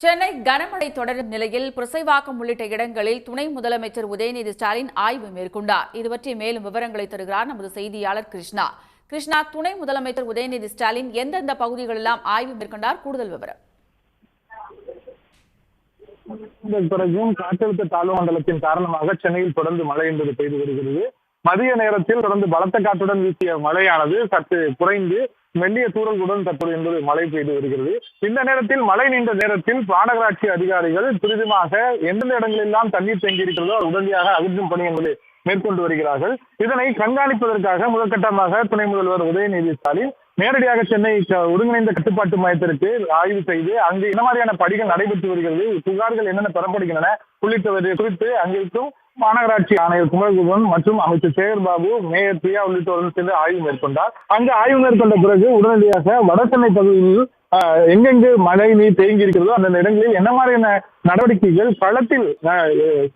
சென்னை கனமழை தொடரும் நிலையில் புரசைவாக்கம் உள்ளிட்ட இடங்களில் துணை முதலமைச்சர் உதயநிதி ஸ்டாலின் ஆய்வு மேற்கொண்டார். இதுபற்றி மேலும் விவரங்களை தருகிறார் நமது செய்தியாளர் கிருஷ்ணா. கிருஷ்ணா, துணை முதலமைச்சர் உதயநிதி ஸ்டாலின் எந்தெந்த பகுதிகளெல்லாம் ஆய்வு மேற்கொண்டார்? கூடுதல் விவரம். பிறகும் காற்றழுத்த தாழ்வு மண்டலத்தின் காரணமாக சென்னையில் தொடர்ந்து மழை என்பது பெய்து வருகிறது. மதிய நேரத்தில் தொடர்ந்து பலத்த காற்றுடன் வீசிய மழையானது சற்று குறைந்து மெல்லிய தூறல்களுடன் தற்போது என்பது மழை பெய்து வருகிறது. இந்த நேரத்தில் மழை நீண்ட நேரத்தில் மாநகராட்சி அதிகாரிகள் துரிதமாக எந்தெந்த இடங்களெல்லாம் தண்ணீர் தேங்கி இருக்கிறதோ உடனடியாக அகற்றும் பணி என்பதை மேற்கொண்டு வருகிறார்கள். இதனை கண்காணிப்பதற்காக முதற்கட்டமாக துணை முதல்வர் உதயநிதி ஸ்டாலின் நேரடியாக சென்னை ஒருங்கிணைந்த கட்டுப்பாட்டு மையத்திற்கு ஆய்வு செய்து அங்கு என்ன மாதிரியான பணிகள் நடைபெற்று வருகிறது, புகார்கள் என்னென்ன பெறப்படுகின்றன உள்ளிட்டவற்றை குறித்து அங்கிருக்கும் மாநகராட்சி ஆணையர் குமரகுபன் மற்றும் அமைச்சர் சேகர்பாபு, மேயர் பிரியா உள்ளிட்டவர்கள் சென்று ஆய்வு மேற்கொண்டார். அங்கு ஆய்வு மேற்கொண்ட பிறகு உடனடியாக வடசென்னை பகுதியில் எங்கெங்கு மழை நீர் தேங்கி இருக்கிறதோ அந்த இடங்களில் என்ன மாதிரியான நடவடிக்கைகள் களத்தில்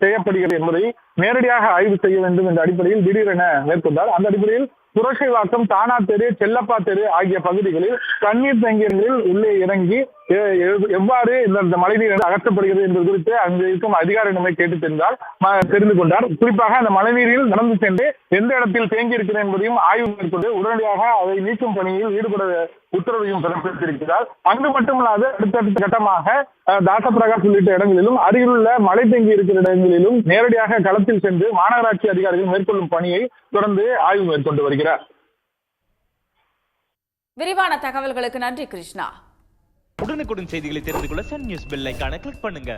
செய்யப்படுகிறது என்பதை நேரடியாக ஆய்வு செய்ய வேண்டும் என்ற அடிப்படையில் திடீரென மேற்கொண்டார். அந்த அடிப்படையில் புரசைவாக்கம், தானா தெரு, செல்லப்பா தெரு ஆகிய பகுதிகளில் தண்ணீர் தேங்கியங்களில் உள்ளே இறங்கி எவ்வாறு இந்த மழைநீர் அகற்றப்படுகிறது என்பது குறித்து அங்கு இருக்கும் அதிகாரியிடமே கேட்டு தெரிந்து கொண்டார். குறிப்பாக அந்த மழைநீரில் நடந்து சென்று எந்த இடத்தில் தேங்கி இருக்கிறது என்பதையும் ஆய்வு மேற்கொண்டு உடனடியாக அதை நீக்கும் பணியில் ஈடுபட உத்தரவையும் பிறப்பித்திருக்கிறார். அங்கு மட்டுமல்லாது அடுத்தடுத்த கட்டமாக தாசப்பிரகாஷ் உள்ளிட்ட இடங்களிலும் அருகிலுள்ள மழை தேங்கி இருக்கிற இடங்களிலும் நேரடியாக களத்தில் சென்று மாநகராட்சி அதிகாரிகள் மேற்கொள்ளும் பணியை தொடர்ந்து ஆய்வு மேற்கொண்டு வருகிறார். விரிவான தகவல்களுக்கு நன்றி கிருஷ்ணா. உடனுக்குடன் செய்திகளை தெரிந்து கொள்ள சன் நியூஸ் பெல் ஐகானை கிளிக் பண்ணுங்க.